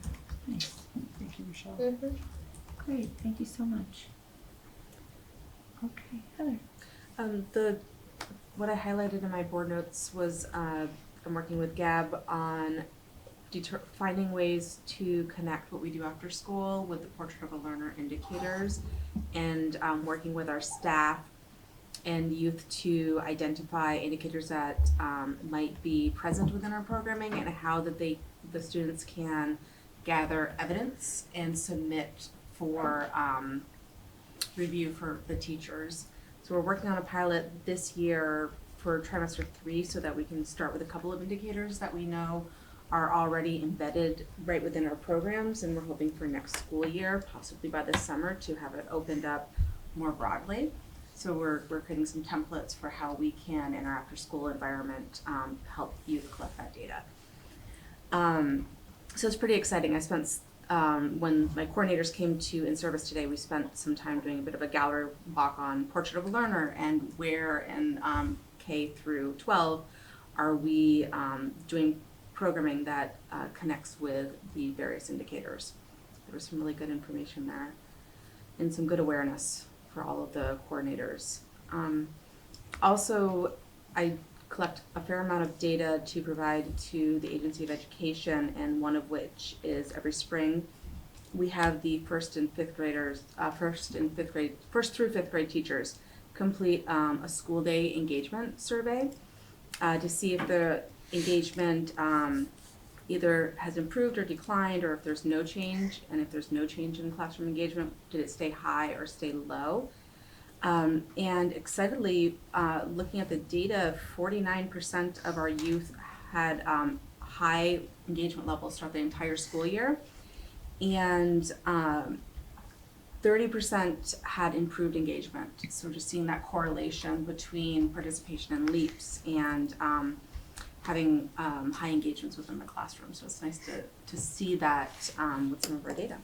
Nice. Thank you, Michelle. Mhm. Great, thank you so much. Okay, Heather. What I highlighted in my board notes was I'm working with Gab on finding ways to connect what we do after school with the Portrait of a Learner indicators, and working with our staff and youth to identify indicators that might be present within our programming, and how that the students can gather evidence and submit for review for the teachers. So we're working on a pilot this year for trimester 3, so that we can start with a couple of indicators that we know are already embedded right within our programs, and we're hoping for next school year, possibly by this summer, to have it opened up more broadly. So we're creating some templates for how we can, in our after-school environment, help youth collect that data. So it's pretty exciting. I spent, when my coordinators came to in-service today, we spent some time doing a bit of a gallery walk on Portrait of a Learner, and where in K through 12 are we doing programming that connects with the various indicators. There was some really good information there and some good awareness for all of the coordinators. Also, I collect a fair amount of data to provide to the Agency of Education, and one of which is every spring we have the first through fifth grade teachers complete a school day engagement survey to see if the engagement either has improved or declined, or if there's no change, and if there's no change in classroom engagement, did it stay high or stay low? And excitedly, looking at the data, 49% of our youth had high engagement levels throughout the entire school year, and 30% had improved engagement. So we're just seeing that correlation between participation in LEAPs and having high engagements within the classroom. So it's nice to see that with some of our data.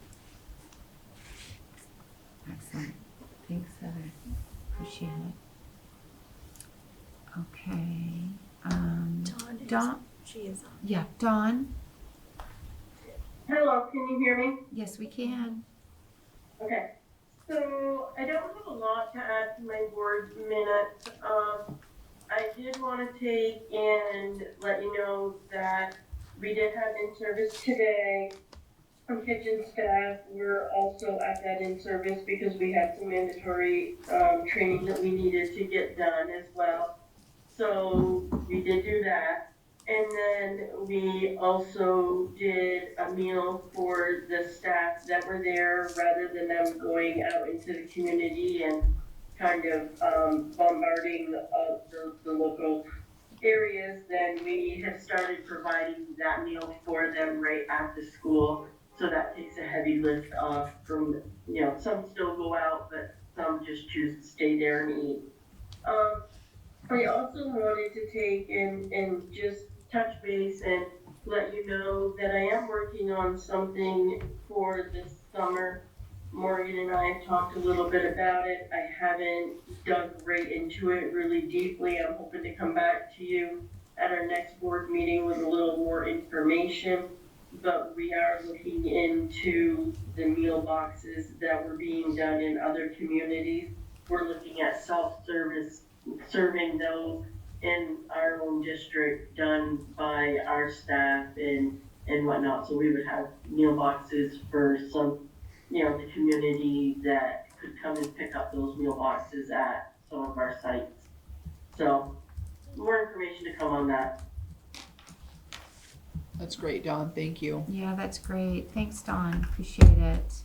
Excellent. Thanks, Heather. Appreciate it. Okay. Dawn? She is on. Yeah, Dawn? Hello, can you hear me? Yes, we can. Okay. So I don't have a lot to add to my board minutes. I did want to take and let you know that we did have in-service today. Our kitchen staff were also at that in-service because we had some mandatory training that we needed to get done as well. So we did do that. And then we also did a meal for the staff that were there, rather than them going out into the community and kind of bombarding the local areas. Then we have started providing that meal for them right after school. So that takes a heavy lift off from, some still go out, but some just choose to stay there and eat. I also wanted to take and just touch base and let you know that I am working on something for this summer. Morgan and I have talked a little bit about it. I haven't dug right into it really deeply. I'm hoping to come back to you at our next board meeting with a little more information. But we are looking into the meal boxes that were being done in other communities. We're looking at self-service, serving those in our own district, done by our staff and whatnot. So we would have meal boxes for some, the community that could come and pick up those meal boxes at some of our sites. So more information to come on that. That's great, Dawn. Thank you. Yeah, that's great. Thanks, Dawn. Appreciate it.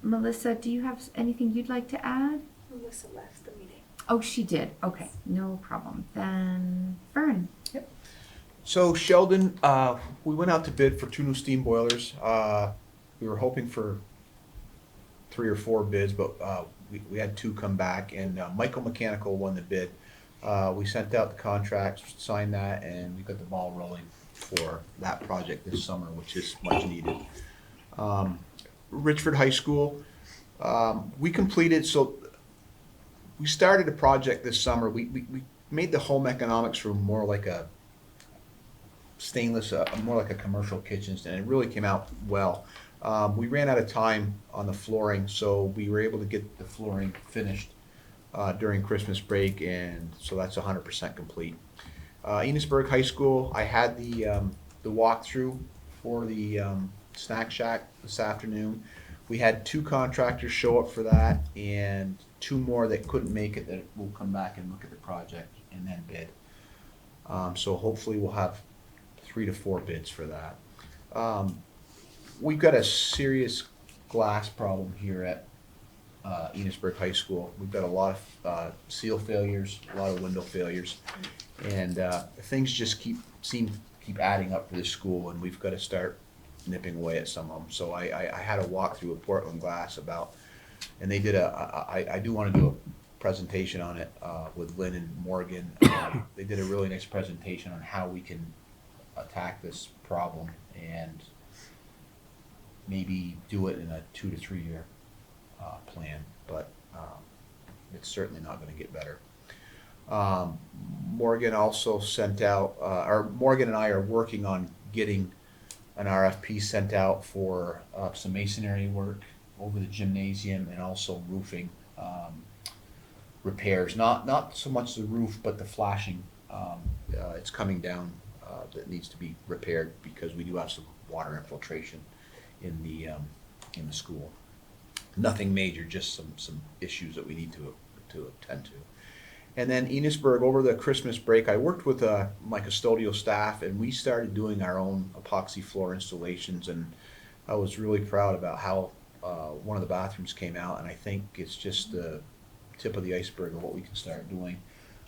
Melissa, do you have anything you'd like to add? Melissa left the meeting. Oh, she did. Okay, no problem. Then Fern. So Sheldon, we went out to bid for 2 new steam boilers. We were hoping for 3 or 4 bids, but we had 2 come back, and Michael Mechanical won the bid. We sent out the contracts, signed that, and we got the ball rolling for that project this summer, which is much needed. Richford High School, we completed, so we started a project this summer. We made the home economics room more like a stainless, more like a commercial kitchen, and it really came out well. We ran out of time on the flooring, so we were able to get the flooring finished during Christmas break, and so that's 100% complete. Enosburg High School, I had the walkthrough for the snack shack this afternoon. We had 2 contractors show up for that, and 2 more that couldn't make it that will come back and look at the project and then bid. So hopefully we'll have 3 to 4 bids for that. We've got a serious glass problem here at Enosburg High School. We've got a lot of seal failures, a lot of window failures, and things just keep adding up for this school, and we've got to start nipping away at some of them. So I had a walkthrough with Portland Glass about, and they did I do want to do a presentation on it with Lynn and Morgan. They did a really nice presentation on how we can attack this problem and maybe do it in a 2 to 3 year plan, but it's certainly not going to get better. Morgan also sent out, or Morgan and I are working on getting an RFP sent out for some masonry work over the gymnasium and also roofing repairs. Not so much the roof, but the flashing. It's coming down that needs to be repaired because we do have some water infiltration in the school. Nothing major, just some issues that we need to attend to. And then Enosburg, over the Christmas break, I worked with my custodial staff, and we started doing our own epoxy floor installations, and I was really proud about how one of the bathrooms came out, and I think it's just the tip of the iceberg of what we can start doing.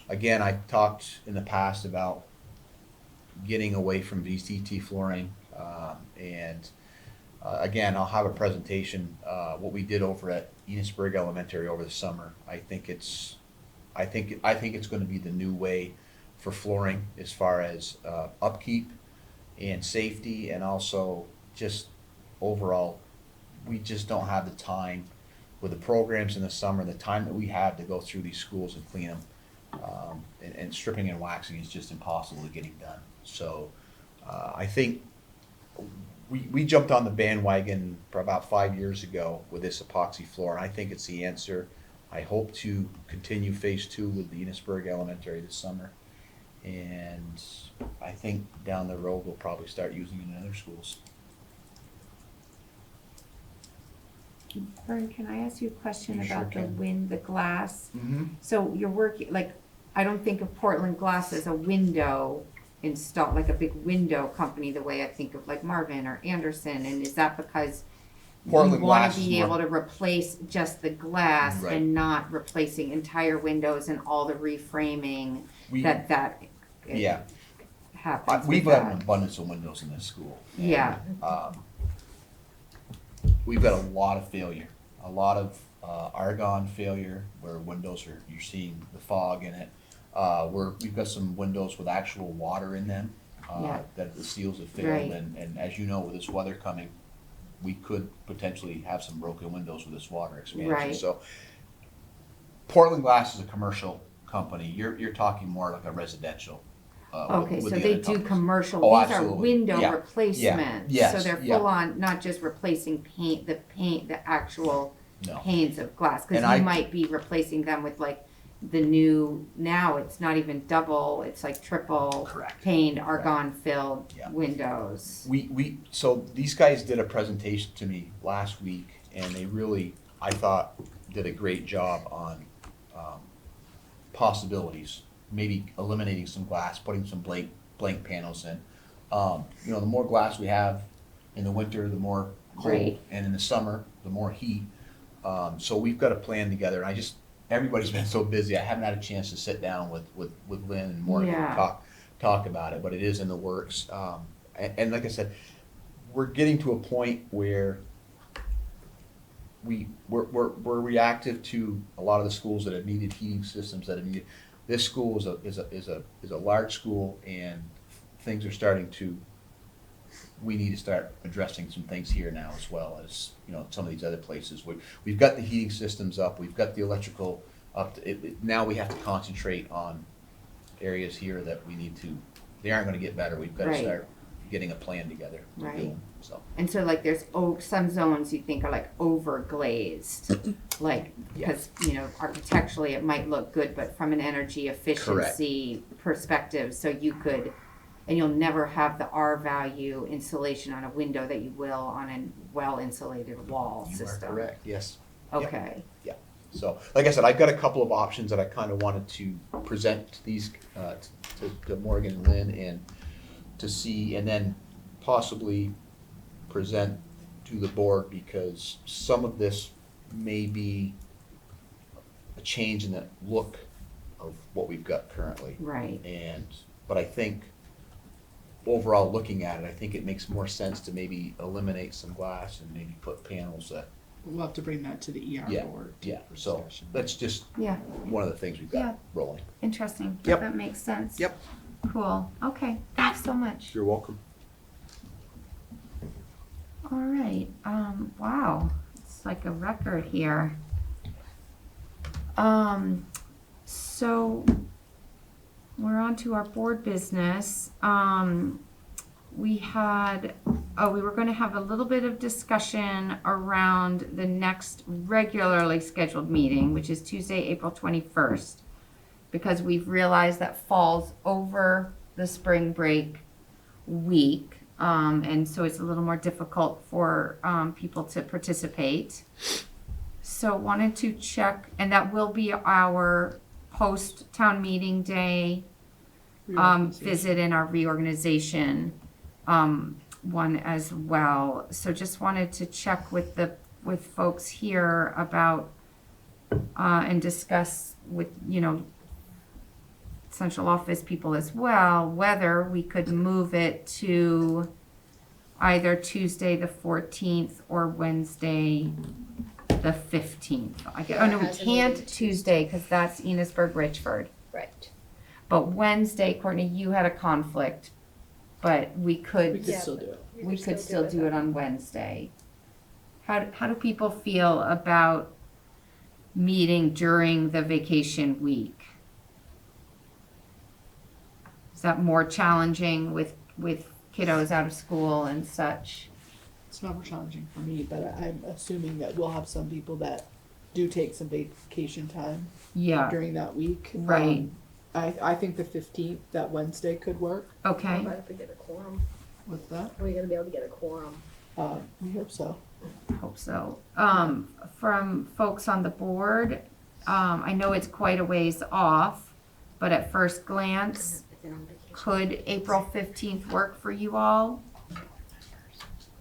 Again, I talked in the past about getting away from VCT flooring, and again, I'll have a presentation, what we did over at Enosburg Elementary over the summer. I think it's going to be the new way for flooring as far as upkeep and safety, and also just overall, we just don't have the time with the programs in the summer, the time that we have to go through these schools and clean them. And stripping and waxing is just impossible getting done. So I think we jumped on the bandwagon for about 5 years ago with this epoxy floor, and I think it's the answer. I hope to continue phase 2 with the Enosburg Elementary this summer, and I think down the road we'll probably start using it in other schools. Fern, can I ask you a question You sure about can. the glass? Mm-hmm. So you're working, like, I don't think of Portland Glass as a window install, like a big window company, the way I think of like Marvin or Anderson, and is that because Portland you want Glass to is be more- able to replace just the glass Right. and not replacing entire windows and all the reframing that Yeah, happens we've with got an that? abundance of windows in this school. Yeah, We've got a lot of failure, a lot of argon failure where windows you're seeing the fog in it. We've got some windows with actual water in them Yeah. that the seals have failed, Right. and as you know, with this weather coming, we could potentially have some broken windows with this water expansion. Right. So Portland Glass is a commercial company. You're talking more like a residential. okay, with so the they other do companies. commercial, Oh, these are absolutely. window Yeah. replacements, Yes. so they're Yeah. full on, not just replacing the actual No. panes of glass, cause And I- you might be replacing them with like the new, now it's not even double, it's like triple Correct. paned argon filled Yeah. windows. So these guys did a presentation to me last week, and they really, I thought, did a great job on possibilities, maybe eliminating some glass, putting some blank panels in. The more glass we have in the winter, the more cold, Right. and in the summer, the more heat. So we've got a plan together, and everybody's been so busy, I haven't had a chance to sit down with Lynn and Morgan and Yeah. talk about it, but it is in the works. And like I said, we're getting to a point where we're reactive to a lot of the schools that have needed heating systems that have needed. This school is a large school, and things are starting to. We need to start addressing some things here now, as well as, you know, some of these other places. We've got the heating systems up, we've got the electrical up. Now we have to concentrate on areas here that we need to. They aren't going to get better. We've got to Right. start getting a plan together. to do Right. them, so. And so like there's some zones you think are like overglazed, like, because, you know, architecturally it might look good, but from an energy efficiency perspective, so you could, and you'll never have the R value insulation on a window that you will on a well insulated wall You system. are correct, yes. Okay. So, like I said, I've got a couple of options that I kind of wanted to present to these, to Morgan and Lynn, and to see, and then possibly present to the board, because some of this may be a change in the look of what we've got currently. Right. But I think overall, looking at it, I think it makes more sense to maybe eliminate some glass and maybe put panels that, We'll have to bring that to the ER Yeah, board. yeah, for so discussion. that's just Yeah. one of the things we've Yeah. got rolling. Interesting. Yep. That makes sense. Yep. Cool. Okay. Thanks so much. You're welcome. All right. Wow. It's like a record here. So we're on to our board business. We were going to have a little bit of discussion around the next regularly scheduled meeting, which is Tuesday, April 21st, because we've realized that falls over the spring break week. And so it's a little more difficult for people to participate. So wanted to check, and that will be our post-town meeting day visit and our reorganization one as well. So just wanted to check with folks here about and discuss with, you know, central office people as well, whether we could move it to either Tuesday the 14th or Wednesday the 15th. Oh no, we can't Tuesday because that's Enosburg Richford. Right. But Wednesday, Courtney, you had a conflict, but we We could could still do it. we could still do it on Wednesday. How do people feel about meeting during the vacation week? Is that more challenging with kiddos out of school and such? It's not more challenging for me, but I'm assuming that we'll have some people that do take some vacation time Yeah, during that week. right. I think the 15th, that Wednesday could work. How Okay, about if we get a quorum? What's that? Are we gonna be able to get a quorum? We hope so. hope so. From folks on the board, I know it's quite a ways off, but at first glance, If they're on vacation. could April 15th work for you all?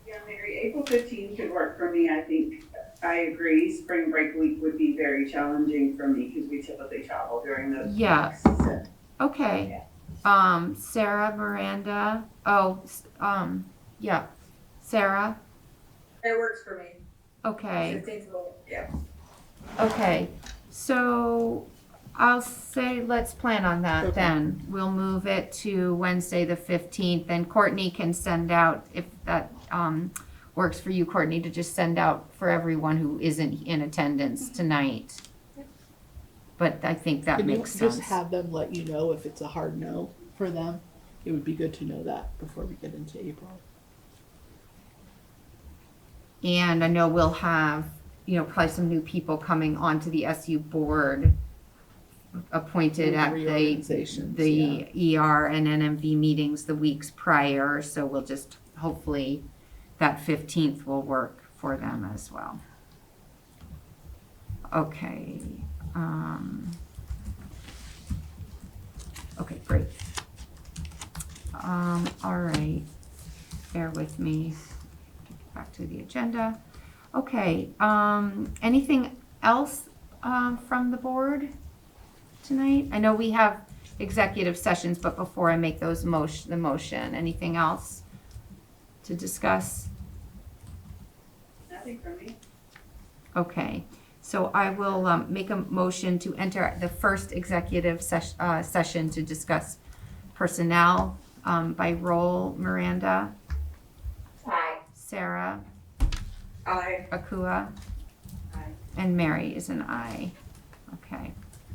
Yeah, Mary, April 15th could work for me. I think I agree. Spring break week would be very challenging for me because we typically travel during those Yeah. weeks. So, Okay. Sarah, Miranda, yeah, Sarah, it works for me. okay, 15th will, yeah. okay. So I'll say let's plan on that Okay. then. We'll move it to Wednesday the 15th, and Courtney can send out, if that works for you, Courtney, to just send out for everyone who isn't in attendance tonight. But I think that Can you makes just sense. have them let you know if it's a hard no for them? It would be good to know that before we get into April. And I know we'll have, you know, probably some new people coming onto the SU board appointed With at reorganizations, the ER and NMV meetings the weeks prior, so we'll just, hopefully, that 15th will work for them as well. Okay, okay, great. All right, bear with me. Back to the agenda. Okay, anything else from the board tonight? I know we have executive sessions, but before I make the motion, anything else to discuss? Nothing from me. Okay, so I will make a motion to enter the first executive session to discuss personnel by roll. Miranda? Aye. Sarah? Aye. Akua? Aye. And Mary is an aye. Okay.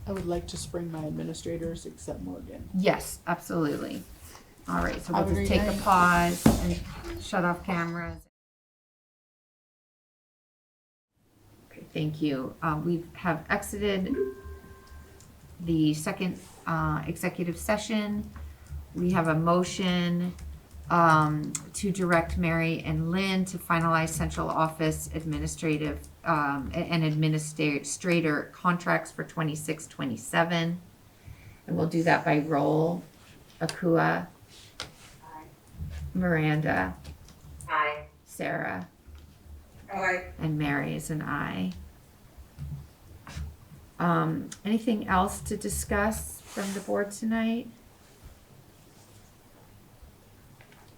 I would like to spring my administrators except Morgan. Yes, absolutely. All right, so we'll Have a just great take a night. pause and shut off cameras. Okay, thank you. We have exited the second executive session. We have a motion to direct Mary and Lynn to finalize central office administrative and administrator contracts for 26-27. And we'll do that by roll. Akua. Aye. Miranda. Aye. Sarah. Aye. And Mary is an aye. Anything else to discuss from the board tonight?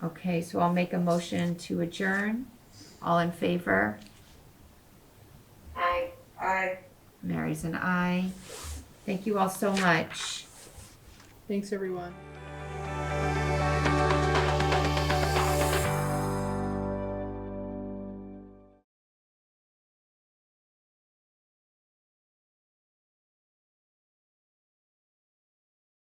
Okay, so I'll make a motion to adjourn. All in favor? Aye. Aye. Mary's an aye. Thank you all so much. Thanks, everyone.